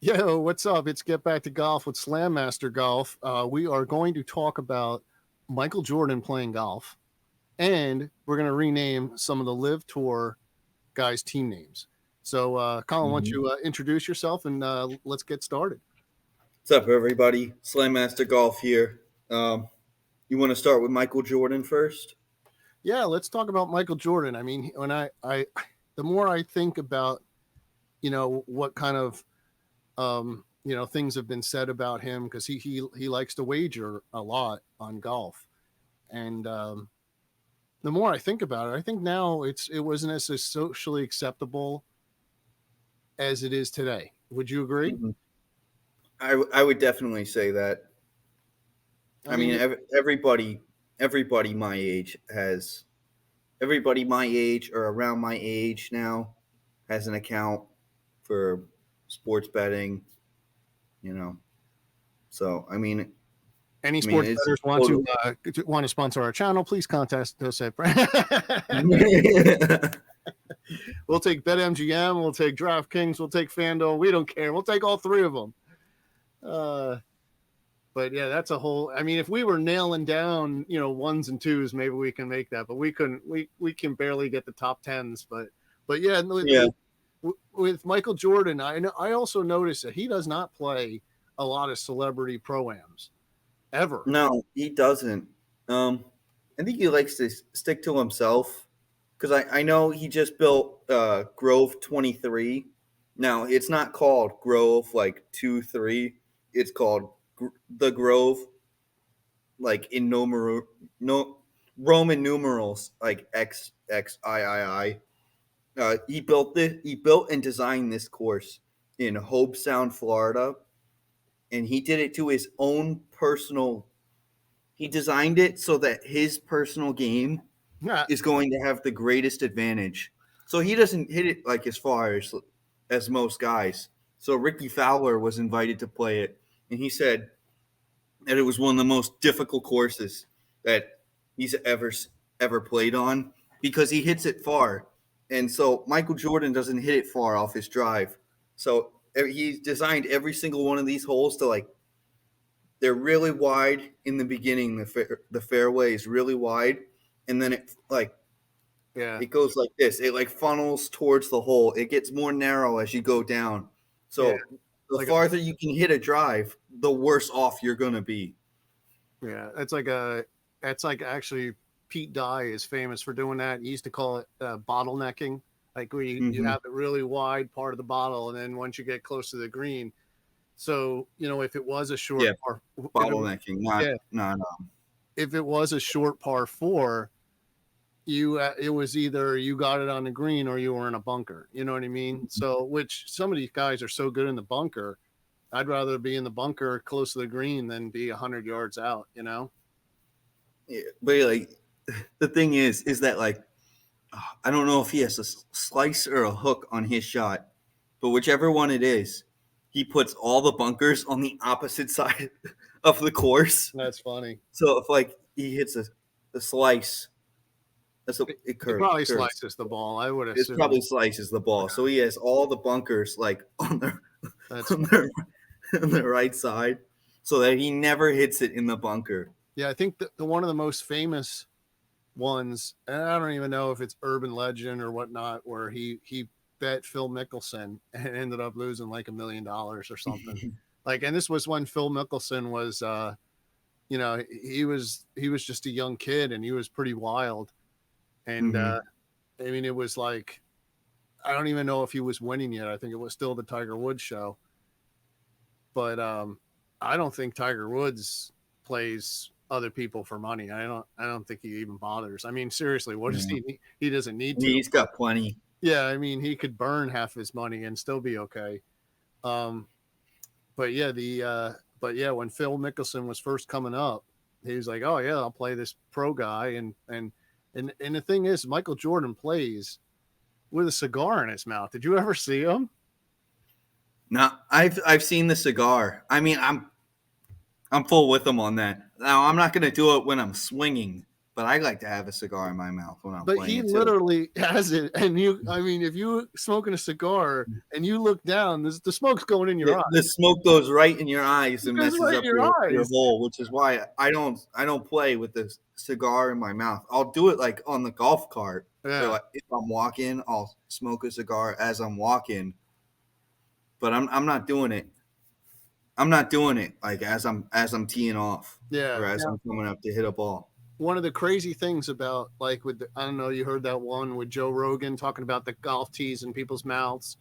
Yo, what's up? It's Get Back to Golf with Slam Master Golf. We are going to talk about Michael Jordan playing golf, and we're going to rename some of the LIV Tour guys' team names. So, Colin, why don't Mhm. you introduce yourself and let's get started? What's up, everybody? Slam Master Golf here. You want to start with Michael Jordan first? Yeah, let's talk about Michael Jordan. I mean, the more I think about, what kind of, things have been said about him because he likes to wager a lot on golf, and the more I think about it, I think now it wasn't as socially acceptable as it is today. Would you agree? Mhm. I would definitely say that. I I mean, mean, everybody my age has everybody my age or around my age now has an account for sports betting. You know, so any I mean, sports it's bettors total. want to sponsor our channel, please contact us at. We'll take BetMGM, we'll take DraftKings, we'll take FanDuel. We don't care. We'll take all three of them. Uh, but yeah, that's a whole. I mean, if we were nailing down, ones and twos, maybe we can make that. But we couldn't. We can barely get the top tens. But yeah, Yeah. with Michael Jordan, I also noticed that he does not play a lot of celebrity pro-ams ever. No, he doesn't. I think he likes to stick to himself because I know he just built Grove 23. Now it's not called Grove like 2 3. It's called the Grove, like in no Roman numerals, like XXIII. He built and designed this course in Hobe Sound, Florida, and he did it to his own personal. He designed it so that his personal game Yeah, is going to have the greatest advantage. So he doesn't hit it like as far as most guys. So Ricky Fowler was invited to play it, and he said that it was one of the most difficult courses that he's ever played on because he hits it far. And so Michael Jordan doesn't hit it far off his drive. So he's designed every single one of these holes to like they're really wide in the beginning. The fairway is really wide, and then yeah, it goes like this. It like funnels towards the hole. It gets more narrow as you go down. yeah. So the Like, farther you can hit a drive, the worse off you're gonna be. yeah, that's like actually Pete Dye is famous for doing that. He used to call it bottlenecking, like where you Mm-hmm. have the really wide part of the bottle, and then once you get close to the green, so if it was a short Yeah, par, if it, bottlenecking, not yeah, not. if it was a short par four, it was either you got it on the green or you were in a bunker. You know what I mean? So which some of these guys are so good in the bunker. I'd rather be in the bunker close to the green than be 100 yards out. Yeah, but like the thing is that like I don't know if he has a slice or a hook on his shot, but whichever one it is, he puts all the bunkers on the opposite side of the course. That's funny. So if like he hits a slice, it It curves. probably Curves. slices the ball, I would It assume. probably slices the ball. So he has all the bunkers like on the That's on funny. the, on the right side, so that he never hits it in the bunker. Yeah, I think the one of the most famous ones, and I don't even know if it's urban legend or whatnot, where he bet Phil Mickelson and ended up losing like $1 million or something. Like, and this was when Phil Mickelson was, he was just a young kid and he was pretty wild. And Mm-hmm. I mean, it was like I don't even know if he was winning yet. I think it was still the Tiger Woods show, but I don't think Tiger Woods plays other people for money. I don't think he even bothers. I mean, seriously, what does Yeah. he need? He doesn't need to. He's got plenty. Yeah, I mean, he could burn half his money and still be okay. Um, but yeah, when Phil Mickelson was first coming up, he was like, "Oh yeah, I'll play this pro guy," and the thing is, Michael Jordan plays with a cigar in his mouth. Did you ever see him? No, I've seen the cigar. I'm full with him on that. Now I'm not going to do it when I'm swinging, But I like to have a cigar in my mouth when I'm But playing he it too. literally has it, and I mean, if you smoking a cigar and you look down, the smoke's going in your eye. The smoke goes right in your eyes and It goes messes right in up your your eyes. hole, which is why I don't play with the cigar in my mouth. I'll do it like on the golf cart. Yeah. Or like if I'm walking, I'll smoke a cigar as I'm walking. But I'm not doing it. I'm not doing it like as I'm teeing off. Yeah. Or as I'm coming up to hit a ball. One of the crazy things about like I don't know, you heard that one with Joe Rogan talking about the golf tees in people's mouths.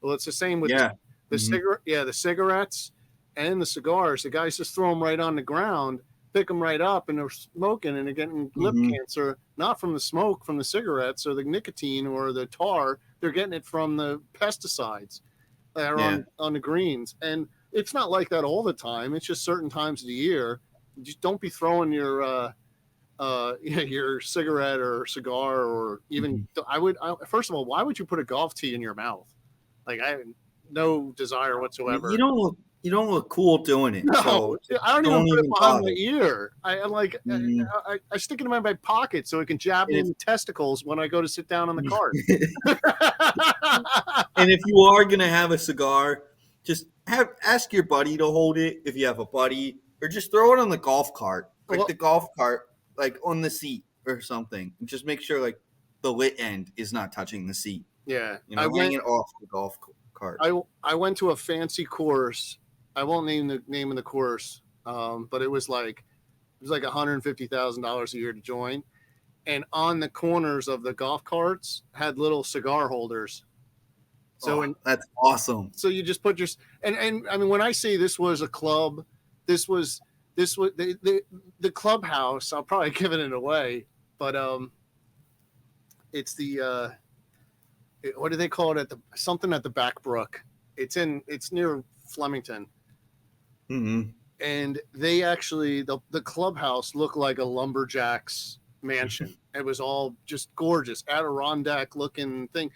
Well, it's the same with the cigarettes and the cigars. The guys just throw them right on the ground, pick them right up, and they're smoking, and they're getting lip cancer, not from the smoke from the cigarettes or the nicotine or the tar. They're getting it from the pesticides that are on the greens. And it's not like that all the time. It's just certain times of the year. Just don't be throwing your cigarette or cigar, or even first of all, why would you put a golf tee in your mouth? Like, I have no desire whatsoever. You don't look cool doing it. No, So I don't even put it behind my ear. I stick it in my pocket so it can jab me in the testicles when I go to sit down on the cart. And if you are gonna have a cigar, just ask your buddy to hold it if you have a buddy, or just throw it on the golf cart, the golf cart, like on the seat or something. And just make sure like the lit end is not touching the seat. Yeah, hang it off the golf cart. I went to a fancy course. I won't name the name of the course, but it was like $150,000 a year to join, and on the corners of the golf carts had little cigar holders. So that's awesome. So you just put your and I mean, when I say this was a club, this was the clubhouse. I'll probably give it away, but it's the what do they call it something at the Back Brook? It's near Flemington. Mm-hmm. And they actually the clubhouse looked like a lumberjack's mansion. It was all just gorgeous, Adirondack looking thing.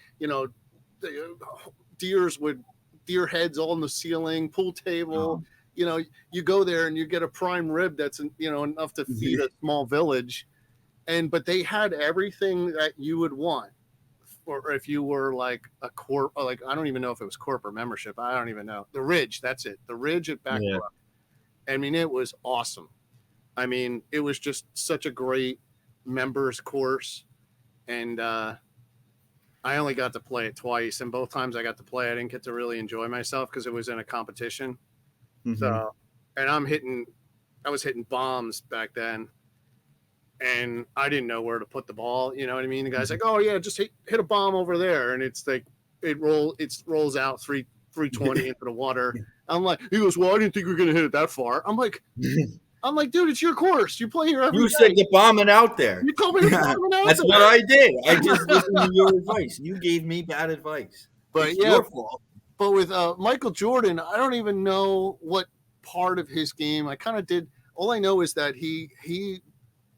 Deer heads all in the ceiling, pool table. Oh. You go there and you get a prime rib that's enough to feed a small village, but they had everything that you would want. Or if you were like a I don't even know if it was corporate membership. I don't even know. The Ridge, that's it. The Ridge at Back Brook. I mean, it was awesome. I mean, it was just such a great members course. And I only got to play it twice. And both times I got to play, I didn't get to really enjoy myself because it was in a competition. Mm-hmm. So, and I was hitting bombs back then. And I didn't know where to put the ball. You know what I mean? The guy's like, "Oh yeah, just hit a bomb over there," and it's like it rolls out 320 into the water. I'm like, he goes, "Well, I didn't think we were gonna hit it that far." I'm like, dude, it's your course. You play here every day. You said to bomb it out there. You told me to bomb it out That's there. what I did. I just listened to your advice. You gave me bad advice. But it's your fault. But with Michael Jordan, I don't even know what part of his game. I kind of did. All I know is that he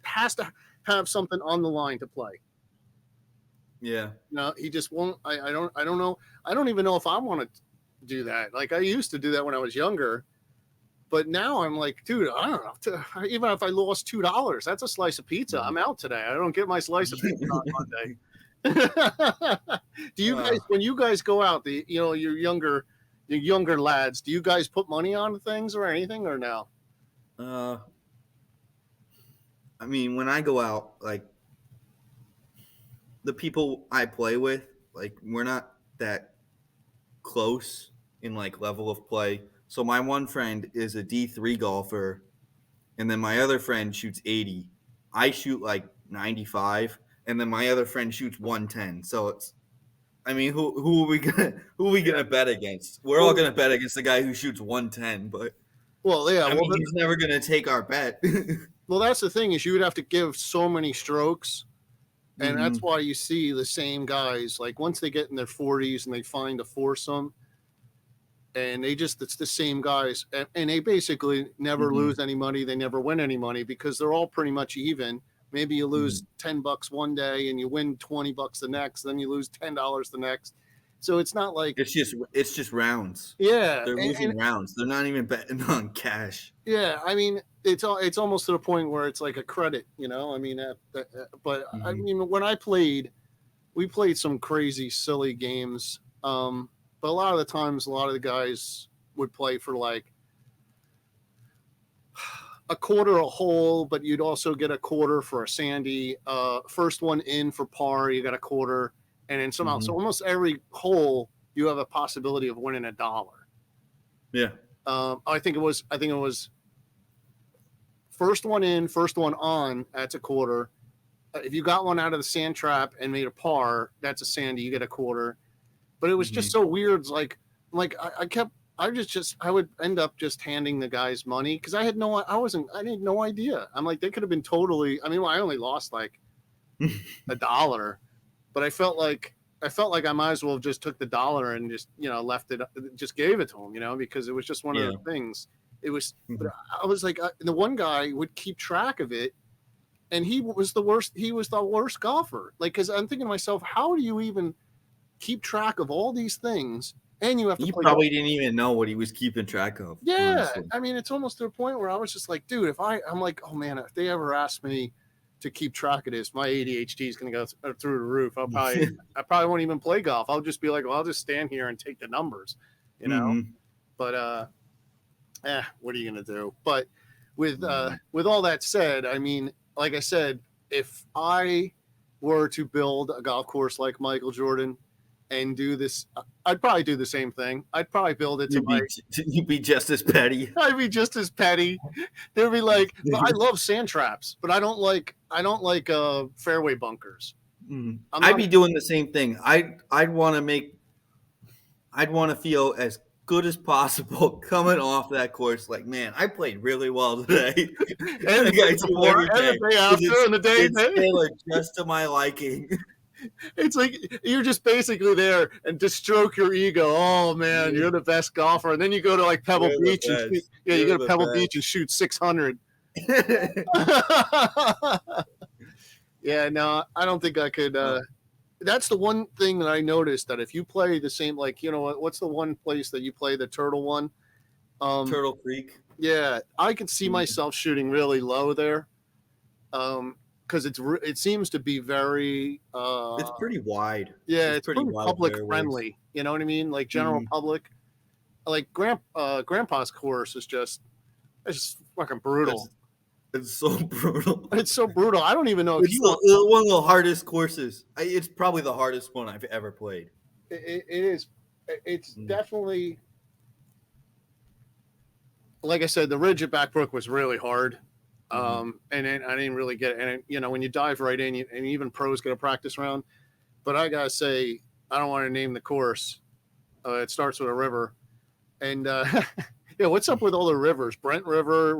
has to have something on the line to play. Yeah. No, he just won't. I don't know. I don't even know if I want to do that. Like, I used to do that when I was younger, but now I'm like, dude, I don't know. Even if I lost $2, that's a slice of pizza. I'm out today. I don't get my slice of pizza on Monday. Do you guys, when you guys go out, your younger lads, do you guys put money on things or anything, or no? I mean, when I go out, like, the people I play with, like, we're not that close in, like, level of play. So my one friend is a D3 golfer, and then my other friend shoots 80. I shoot, like, 95, and then my other friend shoots 110. So it's, I mean, who are we gonna bet against? We're all gonna bet against the guy who shoots 110, but he's never gonna take our bet. Well, that's the thing, is you would have to give so many strokes, and that's why you see the same guys, like, once they get in their 40s and they find a foursome, and it's the same guys, and they basically never lose any money. They never win any money because they're all pretty much even. Maybe you lose $10 one day and you win $20 the next, then you lose $10 the next. So it's not like, It's just rounds. yeah, They're losing rounds. They're not even betting on cash. yeah. I mean, it's almost to the point where it's like a credit, I mean, but I Mm-hmm. mean, when we played some crazy, silly games. But a lot of the times, a lot of the guys would play for like a quarter a hole, but you'd also get a quarter for a sandy. First one in for par, you got a quarter, and then somehow, so Mm-hmm. almost every hole you have a possibility of winning $1. Yeah. I think it was first one in, first one on. That's a quarter. If you got one out of the sand trap and made a par, that's a sandy. You get a quarter. But it was Mm-hmm. just so weird. Like I would end up just handing the guys money because I had no idea. I'm like, they could have been totally. I mean, well, I only lost like $1, but I felt like I might as well have just took the dollar and just left it, just gave it to him, because it was just one of Yeah. the things. It was, Mm-hmm. but I was like, the one guy would keep track of it, and he was the worst. He was the worst golfer. Like, because I'm thinking to myself, how do you even keep track of all these things, and you have to He play golf? probably didn't even know what he was keeping track of. Yeah, Honestly. I mean, it's almost to a point where I was just like, dude, I'm like, oh man, if they ever ask me to keep track of this, my ADHD is going to go through the roof. I probably won't even play golf. I'll just be like, well, I'll just stand here and take the numbers, Mm-hmm. But what are you going to do? But with all that said, I mean, like I said, if I were to build a golf course like Michael Jordan and do this, I'd probably do the same thing. I'd probably build it to You'd be just as petty. I'd be just as petty. There'd be like, but I love sand traps, but I don't like fairway bunkers. Mm. I'm I'd not. be doing the same thing. I'd want to feel as good as possible coming off that course. Like, man, I played really well today. And the Like I day do before, every and the day. day after, and the day. It's tailored just to my liking. It's like you're just basically there and just stroke your ego. Oh man, you're the best golfer, and then you go to like Pebble You're the Beach and shoot, best. yeah, you You're go to the Pebble Beach and best. shoot 600. Yeah, no, I don't think I could. That's the one thing that I noticed, that if you play the same, like, what's the one place that you play the turtle one? Turtle Creek. Yeah, I could see myself shooting really low there, because it seems to be very. It's pretty wide. Yeah, It's it's pretty pretty wide public fairways. friendly. You know what I mean? Like general public. Like Grandpa's course is it's just fucking brutal. It's so brutal. It's so brutal. I don't even know if It's one of the hardest courses. It's probably the hardest one I've ever played. it is. It's definitely, like I said, the ridge at Backbrook was really hard. And then I didn't really get it. And when you dive right in, and even pros get a practice round. But I gotta say, I don't want to name the course. It starts with a river, and yeah, what's up with all the rivers? Brent River.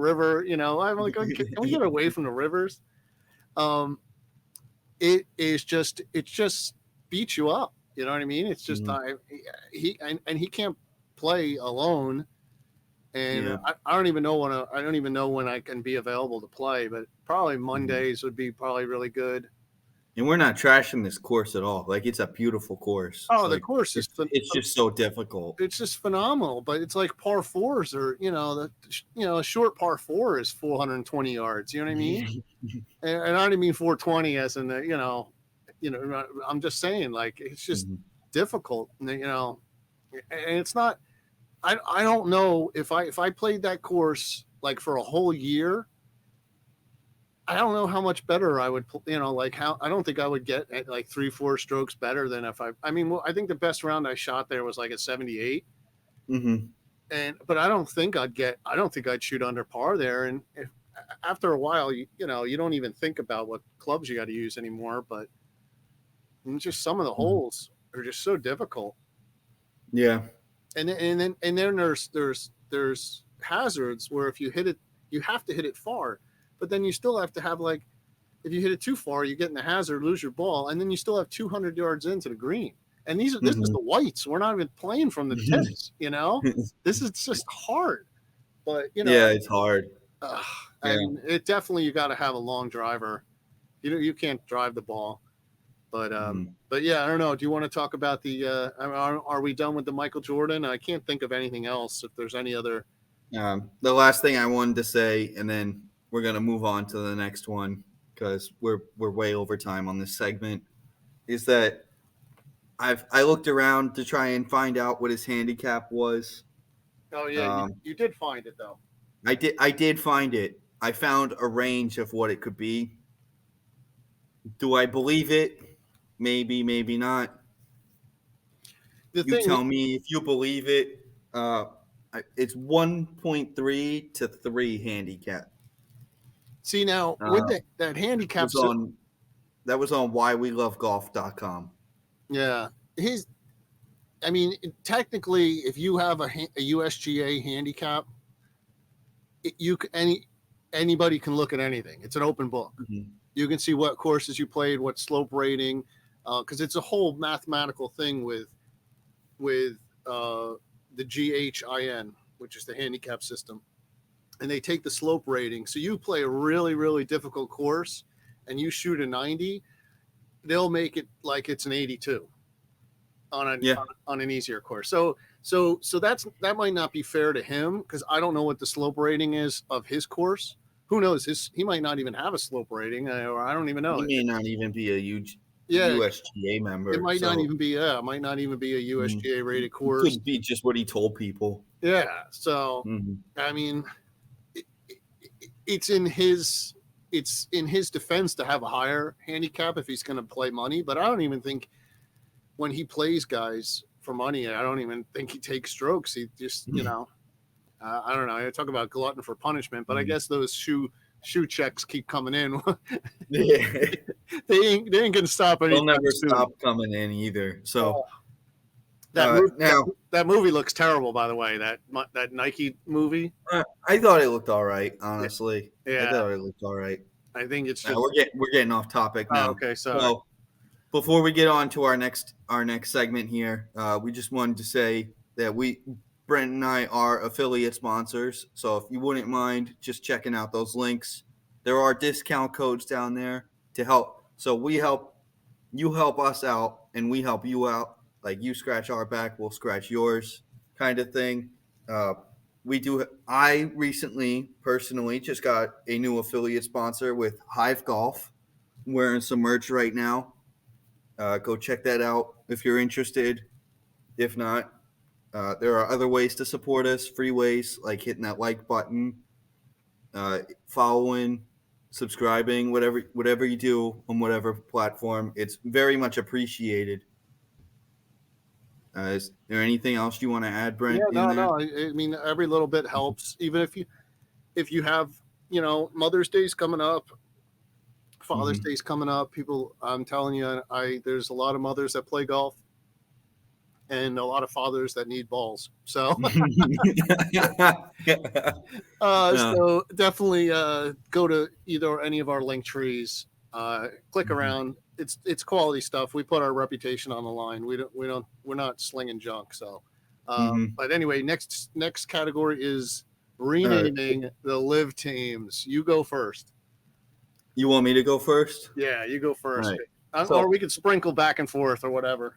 I'm like, can we get away from the rivers? It just beats you up. You know what I mean? It's just he can't play alone. And I don't even know when I can be available to play, but probably Mondays would be probably really good. And we're not trashing this course at all. Like, it's a beautiful course. Oh, the Like, course is it's just so difficult. it's just phenomenal, but it's like par fours, or a short par four is 420 yards. You know what I mean? And I don't mean 420 as in the I'm just saying, like, it's just difficult. And it's not. I don't know if I played that course like for a whole year. I don't know how much better I would, like how I don't think I would get at like 3-4 strokes better than if I mean, well, I think the best round I shot there was like a 78. But I don't think I'd shoot under par there. And after a while, you don't even think about what clubs you got to use anymore. But just some of the holes are just so difficult. Yeah. And then there's hazards where if you hit it, you have to hit it far. But then you still have to have, like, if you hit it too far, you get in the hazard, lose your ball, and then you still have 200 yards into the green. And this is the whites. We're not even playing from the tips, This is just hard. But, yeah, it's hard. I mean, it definitely, you got to have a long driver. You can't drive the ball. But yeah, I don't know. Do you want to talk about the? Are we done with the Michael Jordan? I can't think of anything else. If there's any other. The last thing I wanted to say, and then we're gonna move on to the next one because we're way over time on this segment, is that I looked around to try and find out what his handicap was. Oh yeah, you did find it though. I did find it. I found a range of what it could be. Do I believe it? Maybe, maybe not. The You thing, tell me if you believe it. It's 1.3 to 3 handicap. see now with Uh, that handicap. was on that was on whywelovegolf.com. Yeah, he's. I mean, technically, if you have a USGA handicap, anybody can look at anything. It's an open book. Mm-hmm. You can see what courses you played, what slope rating, because it's a whole mathematical thing with the GHIN, which is the handicap system, and they take the slope rating. So you play a really, really difficult course, and you shoot a 90, they'll make it like it's an 82 on an easier course. So that might not be fair to him because I don't know what the slope rating is of his course. Who knows? He might not even have a slope rating, or I don't even know. He may not even be a huge Yeah, USGA member. it might not even be. Yeah, it might not even be a USGA rated course. It could be just what he told people. Yeah. So I mean, it's in his defense to have a higher handicap if he's going to play money. But I don't even think when he plays guys for money, I don't even think he takes strokes. He just I don't know. I talk about glutton for punishment, but I guess those shoe checks keep coming in. Yeah. they ain't gonna stop anything. They'll never stop coming in either. So that movie looks terrible, by the way. That Nike movie. I thought it looked all right, honestly. Yeah, I thought it looked all right. I think it's just we're getting off topic now. Oh, okay, sorry. So before we get on to our next segment here, we just wanted to say that Brent and I are affiliate sponsors. So if you wouldn't mind just checking out those links, there are discount codes down there to help. So you help us out and we help you out. Like you scratch our back, we'll scratch yours kind of thing. I recently personally just got a new affiliate sponsor with Hive Golf. I'm wearing some merch right now. Go check that out if you're interested. If not, there are other ways to support us, free ways like hitting that like button, following, subscribing, whatever you do on whatever platform. It's very much appreciated. Is there anything else you want to add, Brent? Yeah, no. I mean, every little bit helps. Even if you have, Mother's Day's coming up, Father's Day's coming up. People, I'm telling you, there's a lot of mothers that play golf, and a lot of fathers that need balls. So, so definitely go to either or any of our link trees. Click around. It's quality stuff. We put our reputation on the line. We're not slinging junk. So, but anyway, next category is renaming the LIV teams. You go first. You want me to go first? Yeah, you go first. Right. Or we can sprinkle back and forth or whatever.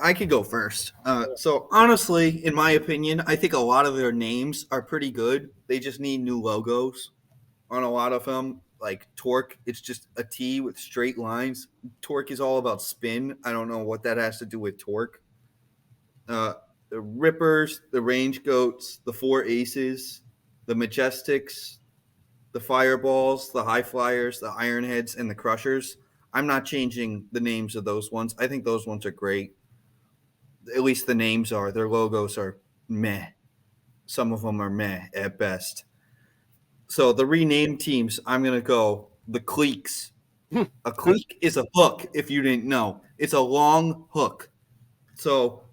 I could go first. So honestly, in my opinion, I think a lot of their names are pretty good. They just need new logos on a lot of them. Like Torque, it's just a T with straight lines. Torque is all about spin. I don't know what that has to do with torque. The Rippers, the Range Goats, the Four Aces, the Majestics, the Fireballs, the High Flyers, the Ironheads, and the Crushers. I'm not changing the names of those ones. I think those ones are great. At least the names are. Their logos are meh. Some of them are meh at best. So the renamed teams, I'm going to go the Cleeks. A cleek is a hook, if you didn't know. It's a long hook. So,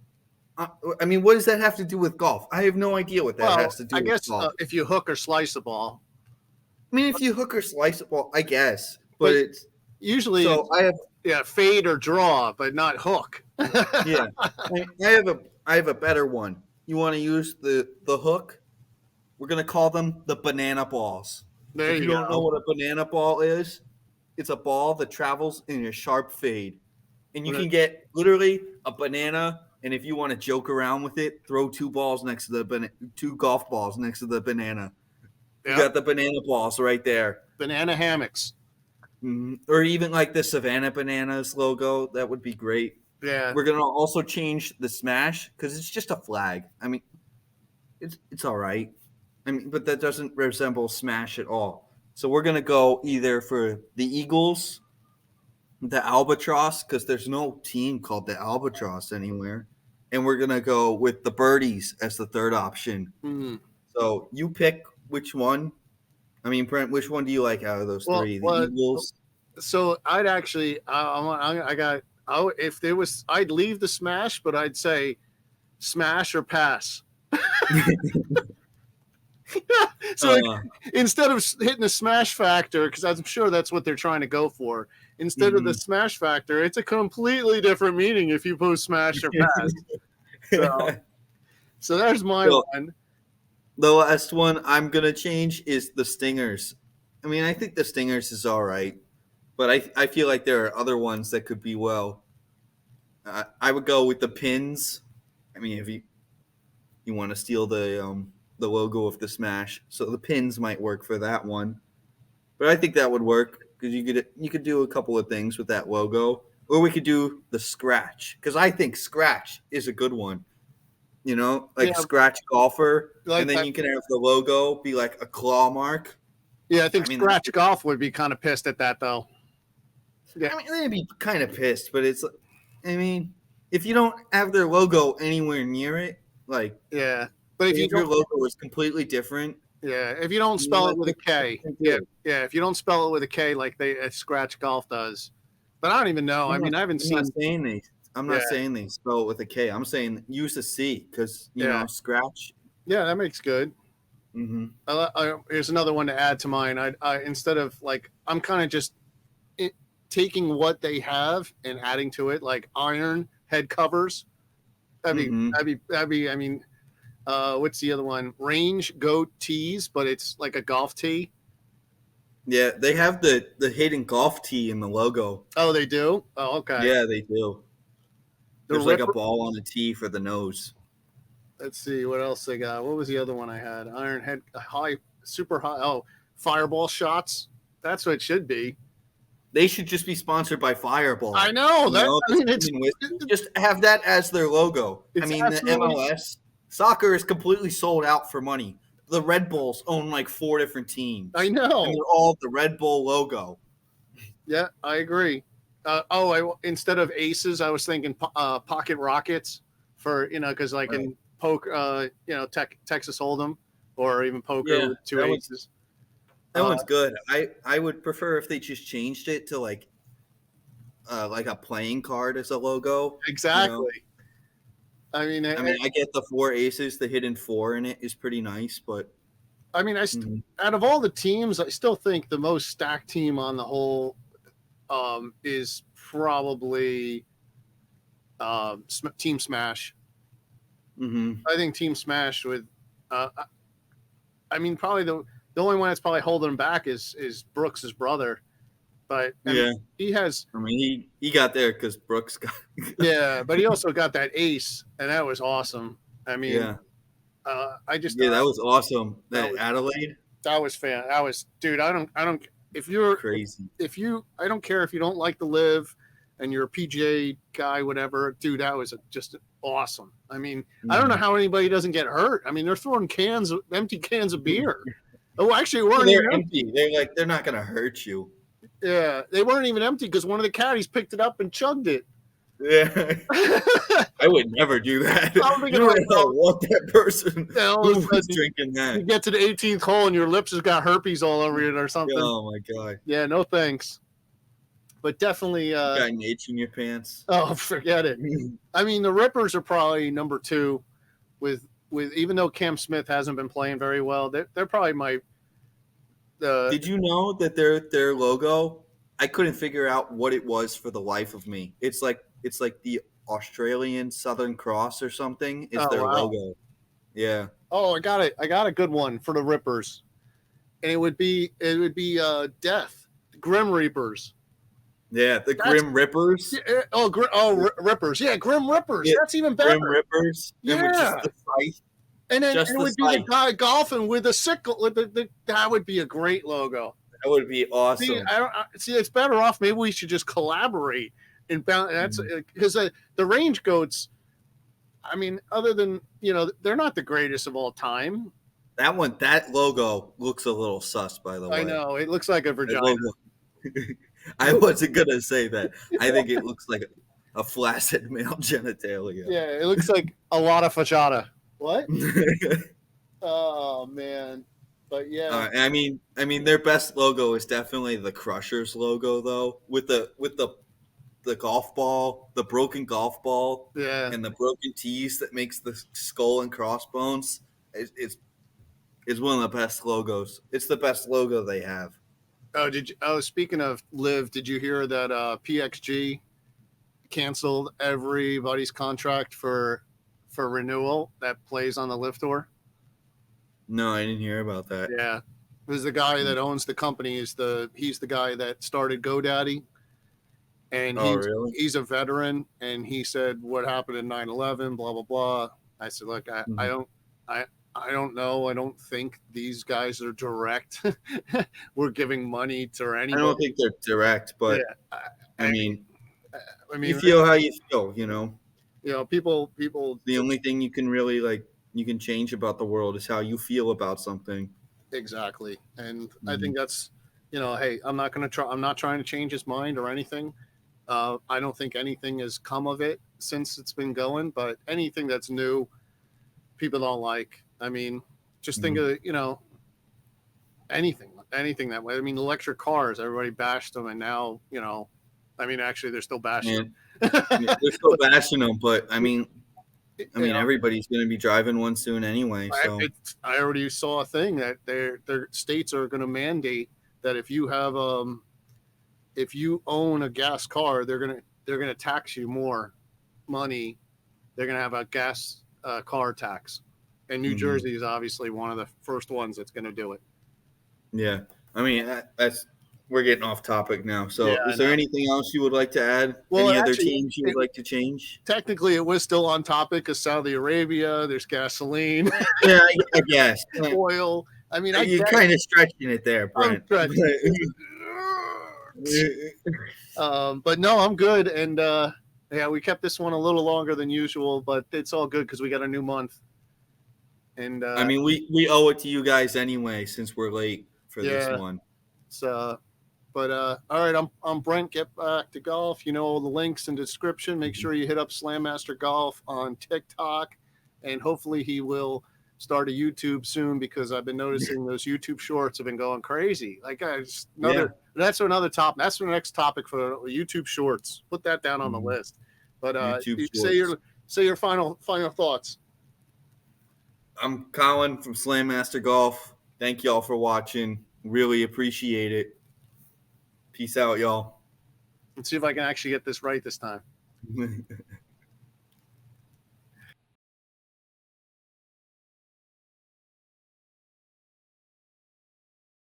I mean, what does that have to do with golf? I have no idea what that has to do with golf. If you hook or slice a ball. I mean, if you hook or slice a ball, I guess. But it's usually so fade or draw, but not hook. Yeah. I have a better one. You want to use the hook? We're going to call them the banana balls. There if you go. Don't know what a banana ball is, it's a ball that travels in a sharp fade. And you Right. can get literally a banana, and if you want to joke around with it, throw two golf balls next to the banana. You Yeah. got the banana balls right there. Banana hammocks. Or even like the Savannah Bananas logo. That would be great. Yeah. We're gonna also change the smash because it's just a flag. I mean, it's all right. I mean, but that doesn't resemble smash at all. So we're gonna go either for the Eagles, the Albatross, because there's no team called the Albatross anywhere, and we're gonna go with the Birdies as the third option. Mm. So you pick which one. I mean, Brent, which one do you like out of those three? The Eagles. So I'd actually, if there was, I'd leave the smash, but I'd say smash or pass. So instead of hitting the smash factor, because I'm sure that's what they're trying to go for, instead of the smash factor, it's a completely different meaning if you post smash or pass. So there's my one. The last one I'm gonna change is the Stingers. I mean, I think the Stingers is all right, but I feel like there are other ones that could be well. I would go with the Pins. I mean, if you want to steal the logo of the Smash, so the Pins might work for that one. But I think that would work because you could do a couple of things with that logo, or we could do the Scratch because I think Scratch is a good one. You know, like Scratch Golfer, like and then you can have the logo be like a claw mark. Yeah, I think Scratch Golf would be kind of pissed at that, though. Yeah. I mean, they'd be kind of pissed, but it's, I mean, if you don't have their logo anywhere near it, like, yeah, but if your logo is completely different. Yeah, if you don't spell it with a K, if you don't spell it with a K like Scratch Golf does, but I don't even know. I haven't seen. I'm not saying they spell it with a K. I'm saying use a C because you know Scratch. Yeah, that makes good. Here's another one to add to mine. I instead of like I'm kind of just taking what they have and adding to it, like iron head covers. That'd be. I mean, what's the other one? Range Go tees, but it's like a golf tee. Yeah, they have the hidden golf tee in the logo. Oh, they do? Oh, okay. Yeah, they do. There's like a ball on the tee for the nose. Let's see what else they got. What was the other one I had? Iron head, super high. Oh, Fireball shots. That's what it should be. They should just be sponsored by Fireball. I know that. Just have that as their logo. I mean, the MLS soccer is completely sold out for money. The Red Bulls own like 4 different teams. I know. And they're all the Red Bull logo. Yeah, I agree. Instead of aces, I was thinking pocket rockets for because like in poker, Texas Hold'em or even poker with 2 aces. That one's good. I would prefer if they just changed it to like a playing card as a logo. Exactly. I mean, I get the 4 aces. The hidden 4 in it is pretty nice, but I mean, out of all the teams, I still think the most stacked team on the whole is probably Team Smash. I think Team Smash would. I mean, probably the only one that's probably holding him back is Brooks' brother, but he has. I mean, he got there because Brooks got. Yeah, but he also got that ace, and that was awesome. I mean, I just that was awesome. That Adelaide. That was fan. That was dude. I don't. If you're crazy, I don't care if you don't like the LIV, and you're a PGA guy, whatever, dude. That was just awesome. I mean, I don't know how anybody doesn't get hurt. I mean, they're throwing empty cans of beer. Oh, actually, weren't even empty. They're not gonna hurt you. Yeah, they weren't even empty because one of the caddies picked it up and chugged it. Yeah, I would never do that. You don't want that person who's drinking that. You get to the 18th hole and your lips has got herpes all over it or something. Oh my god. Yeah, no thanks. But definitely. Got an H in your pants. Oh, forget it. I mean, the Rippers are probably number 2, with even though Cam Smith hasn't been playing very well, they're probably my. Did you know that their logo? I couldn't figure out what it was for the life of me. It's like the Australian Southern Cross or something is their logo. Yeah. Oh, I got it. I got a good one for the Rippers, and it would be death. Grim Reapers. Yeah, the That's Grim Rippers. yeah, Rippers. Yeah, Grim Rippers. Yeah, That's even Grim better. Rippers. And with just Yeah. the scythe. And then Just it the would be the scythe. guy golfing with a sickle. With that would be a great logo. That would be awesome. See, it's better off. Maybe we should just collaborate and bounce. That's because the range goats. I mean, other than they're not the greatest of all time. That logo looks a little sus, by the way. I know it looks like a vagina. I wasn't gonna say that. I think it looks like a flaccid male genitalia. Yeah, it looks like a lot of fachada. What? Oh man, but yeah. I mean, their best logo is definitely the Crushers logo, though, with the golf ball, the broken golf ball, Yeah, and the broken tees that makes the skull and crossbones. It's one of the best logos. It's the best logo they have. speaking of LIV, did you hear that PXG canceled everybody's contract for renewal that plays on the LIV tour? No, I didn't hear about that. Yeah, it was the guy that owns the company. He's the guy that started GoDaddy, and really? he's a veteran. And he said what happened in 9/11, blah blah blah. I said, look, I don't know. I don't think these guys are direct. We're giving money to anybody. I don't think they're direct, but yeah, I mean, you feel how you feel, people. The only thing you can really you can change about the world is how you feel about something. Exactly, and I think that's hey, I'm not trying to change his mind or anything. I don't think anything has come of it since it's been going, but anything that's new, people don't like. I mean, just think of anything that way. I mean, electric cars, everybody bashed them, and now I mean, actually, they're still bashing them. They're still bashing them, but I mean, everybody's going to be driving one soon anyway. So I already saw a thing that their states are going to mandate that if you have if you own a gas car, they're gonna tax you more money. They're gonna have a gas car tax, and New Jersey is obviously one of the first ones that's going to do it. Yeah, I mean we're getting off topic now. So, Yeah, is there anything else you would like to add? Well, any other teams you would like to change? Technically, it was still on topic of Saudi Arabia. There's gasoline. Yeah, I guess. Oil. I mean, you're kind of stretching it there, Brent. But no, I'm good. And yeah, we kept this one a little longer than usual, but it's all good because we got a new month. And I mean, we owe it to you guys anyway since we're late for this one. So, but all right, I'm Brent. Get back to golf. All the links in the description. Make sure you hit up Slam Master Golf on TikTok, and hopefully he will start a YouTube soon because I've been noticing those YouTube shorts have been going crazy. Like that's another top. That's the next topic for YouTube shorts. Put that down on the list. But say your final thoughts. I'm Colin from Slam Master Golf. Thank y'all for watching. Really appreciate it. Peace out, y'all. Let's see if I can actually get this right this time.